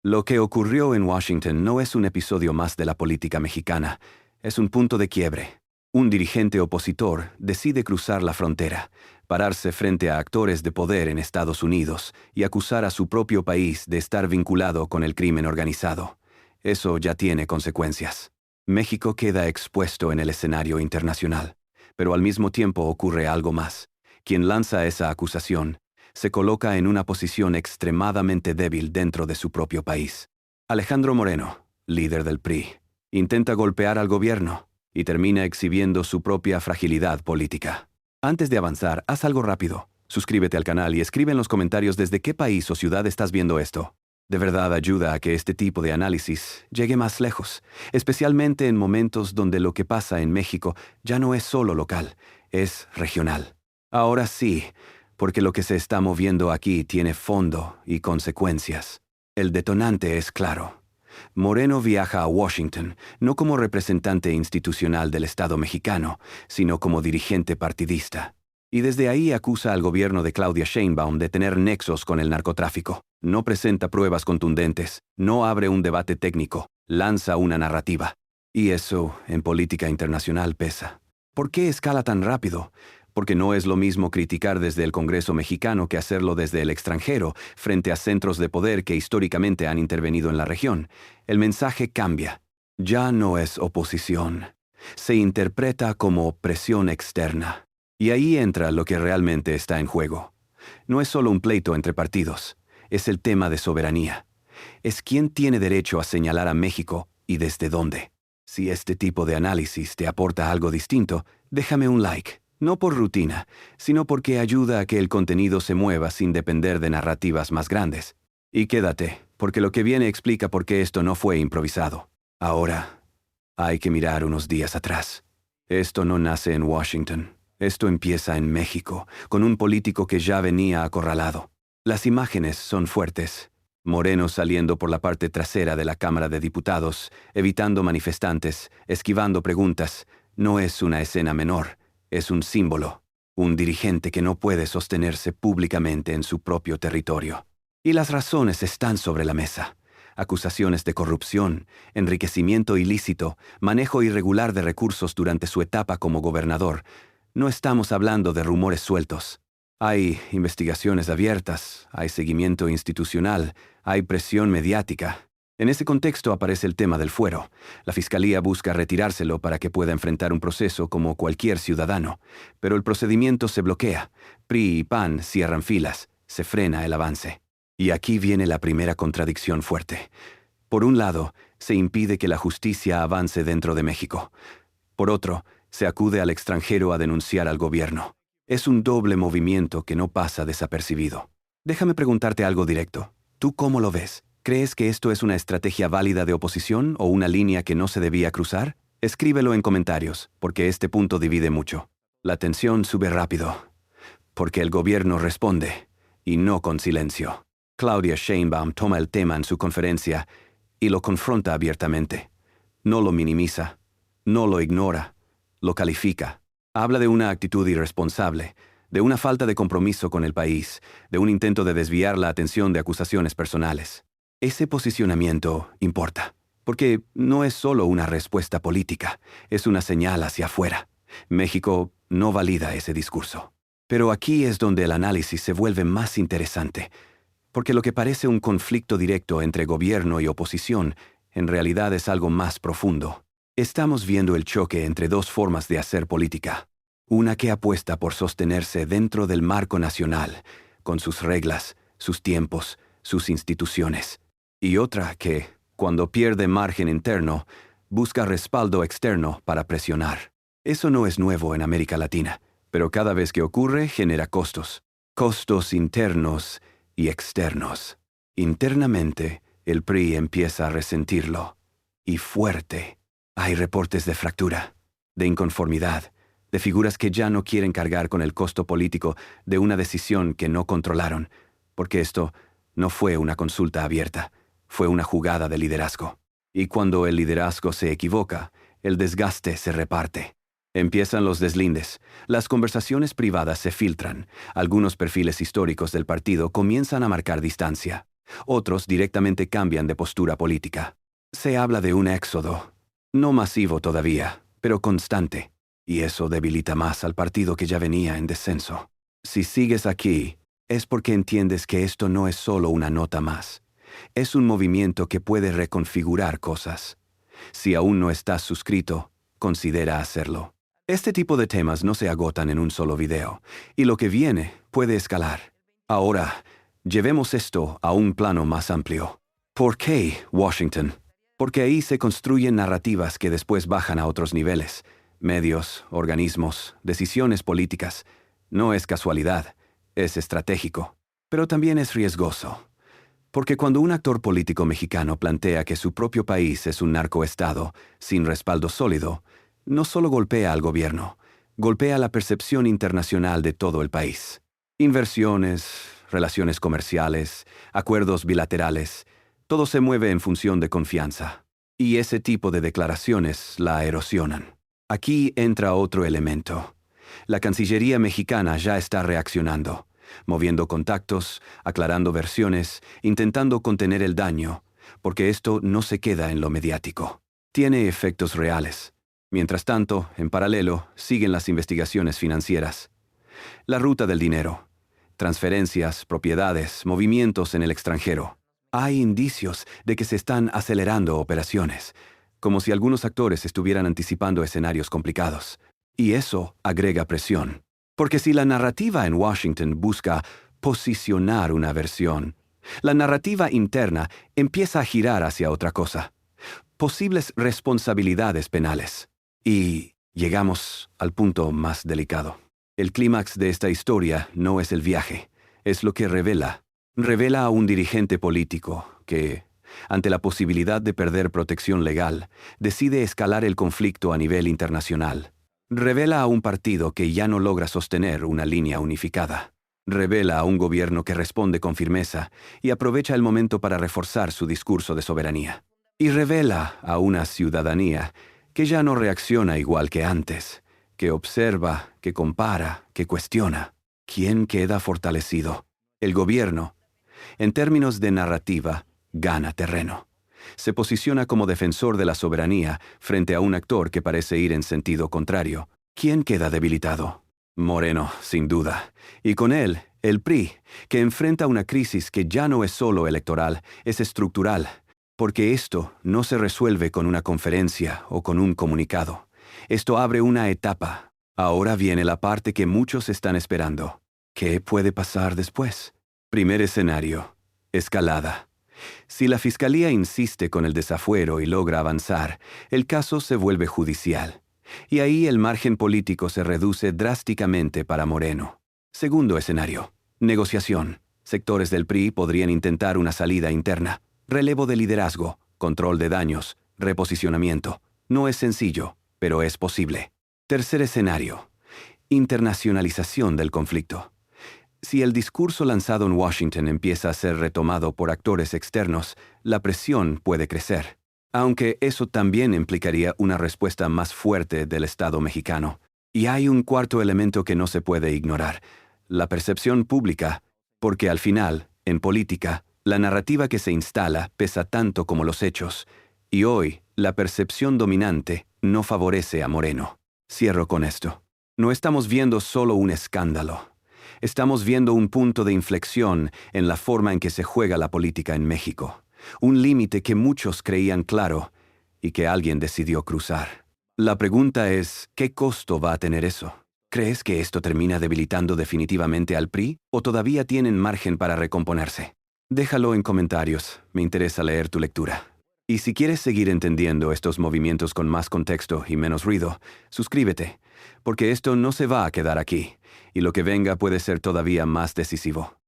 Lo que ocurrió en Washington no es un episodio más de la política mexicana, es un punto de quiebre. Un dirigente opositor decide cruzar la frontera, pararse frente a actores de poder en Estados Unidos y acusar a su propio país de estar vinculado con el crimen organizado. Eso ya tiene consecuencias. México queda expuesto en el escenario internacional, pero al mismo tiempo ocurre algo más. Quien lanza esa acusación se coloca en una posición extremadamente débil dentro de su propio país. Alejandro Moreno, líder del PRI, intenta golpear al gobierno y termina exhibiendo su propia fragilidad política. Antes de avanzar, haz algo rápido. Suscríbete al canal y escribe en los comentarios desde qué país o ciudad estás viendo esto. De verdad ayuda a que este tipo de análisis llegue más lejos, especialmente en momentos donde lo que pasa en México ya no es solo local, es regional. Ahora sí, porque lo que se está moviendo aquí tiene fondo y consecuencias. El detonante es claro. Moreno viaja a Washington, no como representante institucional del Estado mexicano, sino como dirigente partidista. Y desde ahí acusa al gobierno de Claudia Sheinbaum de tener nexos con el narcotráfico. No presenta pruebas contundentes, no abre un debate técnico, lanza una narrativa. Y eso, en política internacional, pesa. ¿Por qué escala tan rápido? Porque no es lo mismo criticar desde el Congreso mexicano que hacerlo desde el extranjero, frente a centros de poder que históricamente han intervenido en la región. El mensaje cambia. Ya no es oposición. Se interpreta como presión externa. Y ahí entra lo que realmente está en juego. No es solo un pleito entre partidos, es el tema de soberanía. Es quién tiene derecho a señalar a México y desde dónde. Si este tipo de análisis te aporta algo distinto, déjame un like. No por rutina, sino porque ayuda a que el contenido se mueva sin depender de narrativas más grandes. Y quédate, porque lo que viene explica por qué esto no fue improvisado. Ahora, hay que mirar unos días atrás. Esto no nace en Washington. Esto empieza en México, con un político que ya venía acorralado. Las imágenes son fuertes. Moreno saliendo por la parte trasera de la Cámara de Diputados, evitando manifestantes, esquivando preguntas. No es una escena menor. Es un símbolo, un dirigente que no puede sostenerse públicamente en su propio territorio. Y las razones están sobre la mesa. Acusaciones de corrupción, enriquecimiento ilícito, manejo irregular de recursos durante su etapa como gobernador. No estamos hablando de rumores sueltos. Hay investigaciones abiertas, hay seguimiento institucional, hay presión mediática. En ese contexto aparece el tema del fuero. La Fiscalía busca retirárselo para que pueda enfrentar un proceso como cualquier ciudadano. Pero el procedimiento se bloquea. PRI y PAN cierran filas. Se frena el avance. Y aquí viene la primera contradicción fuerte. Por un lado, se impide que la justicia avance dentro de México. Por otro, se acude al extranjero a denunciar al gobierno. Es un doble movimiento que no pasa desapercibido. Déjame preguntarte algo directo. ¿Tú cómo lo ves? ¿Crees que esto es una estrategia válida de oposición o una línea que no se debía cruzar? Escríbelo en comentarios, porque este punto divide mucho. La tensión sube rápido, porque el gobierno responde, y no con silencio. Claudia Sheinbaum toma el tema en su conferencia y lo confronta abiertamente. No lo minimiza, no lo ignora, lo califica. Habla de una actitud irresponsable, de una falta de compromiso con el país, de un intento de desviar la atención de acusaciones personales. Ese posicionamiento importa, porque no es solo una respuesta política, es una señal hacia afuera. México no valida ese discurso. Pero aquí es donde el análisis se vuelve más interesante, porque lo que parece un conflicto directo entre gobierno y oposición, en realidad es algo más profundo. Estamos viendo el choque entre dos formas de hacer política. Una que apuesta por sostenerse dentro del marco nacional, con sus reglas, sus tiempos, sus instituciones. Y otra que, cuando pierde margen interno, busca respaldo externo para presionar. Eso no es nuevo en América Latina, pero cada vez que ocurre genera costos. Costos internos y externos. Internamente, el PRI empieza a resentirlo. Y fuerte. Hay reportes de fractura, de inconformidad, de figuras que ya no quieren cargar con el costo político de una decisión que no controlaron, porque esto no fue una consulta abierta. Fue una jugada de liderazgo. Y cuando el liderazgo se equivoca, el desgaste se reparte. Empiezan los deslindes. Las conversaciones privadas se filtran. Algunos perfiles históricos del partido comienzan a marcar distancia. Otros directamente cambian de postura política. Se habla de un éxodo, no masivo todavía, pero constante, y eso debilita más al partido que ya venía en descenso. Si sigues aquí, es porque entiendes que esto no es solo una nota más. Es un movimiento que puede reconfigurar cosas. Si aún no estás suscrito, considera hacerlo. Este tipo de temas no se agotan en un solo video, y lo que viene puede escalar. Ahora, llevemos esto a un plano más amplio. ¿Por qué Washington? Porque ahí se construyen narrativas que después bajan a otros niveles. Medios, organismos, decisiones políticas. No es casualidad, es estratégico. Pero también es riesgoso. Porque cuando un actor político mexicano plantea que su propio país es un narcoestado, sin respaldo sólido, no solo golpea al gobierno, golpea la percepción internacional de todo el país. Inversiones, relaciones comerciales, acuerdos bilaterales, todo se mueve en función de confianza. Y ese tipo de declaraciones la erosionan. Aquí entra otro elemento. La Cancillería mexicana ya está reaccionando, moviendo contactos, aclarando versiones, intentando contener el daño, porque esto no se queda en lo mediático. Tiene efectos reales. Mientras tanto, en paralelo, siguen las investigaciones financieras. La ruta del dinero, transferencias, propiedades, movimientos en el extranjero. Hay indicios de que se están acelerando operaciones, como si algunos actores estuvieran anticipando escenarios complicados. Y eso agrega presión. Porque si la narrativa en Washington busca posicionar una versión, la narrativa interna empieza a girar hacia otra cosa. Posibles responsabilidades penales. Y llegamos al punto más delicado. El clímax de esta historia no es el viaje, es lo que revela. Revela a un dirigente político que, ante la posibilidad de perder protección legal, decide escalar el conflicto a nivel internacional. Revela a un partido que ya no logra sostener una línea unificada. Revela a un gobierno que responde con firmeza y aprovecha el momento para reforzar su discurso de soberanía. Y revela a una ciudadanía que ya no reacciona igual que antes, que observa, que compara, que cuestiona. ¿Quién queda fortalecido? El gobierno, en términos de narrativa, gana terreno. Se posiciona como defensor de la soberanía frente a un actor que parece ir en sentido contrario. ¿Quién queda debilitado? Moreno, sin duda. Y con él, el PRI, que enfrenta una crisis que ya no es solo electoral, es estructural. Porque esto no se resuelve con una conferencia o con un comunicado. Esto abre una etapa. Ahora viene la parte que muchos están esperando. ¿Qué puede pasar después? Primer escenario. Escalada. Si la Fiscalía insiste con el desafuero y logra avanzar, el caso se vuelve judicial. Y ahí el margen político se reduce drásticamente para Moreno. Segundo escenario. Negociación. Sectores del PRI podrían intentar una salida interna. Relevo de liderazgo, control de daños, reposicionamiento. No es sencillo, pero es posible. Tercer escenario. Internacionalización del conflicto. Si el discurso lanzado en Washington empieza a ser retomado por actores externos, la presión puede crecer. Aunque eso también implicaría una respuesta más fuerte del Estado mexicano. Y hay un cuarto elemento que no se puede ignorar: la percepción pública, porque al final, en política, la narrativa que se instala pesa tanto como los hechos, y hoy la percepción dominante no favorece a Moreno. Cierro con esto. No estamos viendo solo un escándalo. Estamos viendo un punto de inflexión en la forma en que se juega la política en México. Un límite que muchos creían claro y que alguien decidió cruzar. La pregunta es, ¿qué costo va a tener eso? ¿Crees que esto termina debilitando definitivamente al PRI o todavía tienen margen para recomponerse? Déjalo en comentarios, me interesa leer tu lectura. Y si quieres seguir entendiendo estos movimientos con más contexto y menos ruido, suscríbete, porque esto no se va a quedar aquí, y lo que venga puede ser todavía más decisivo.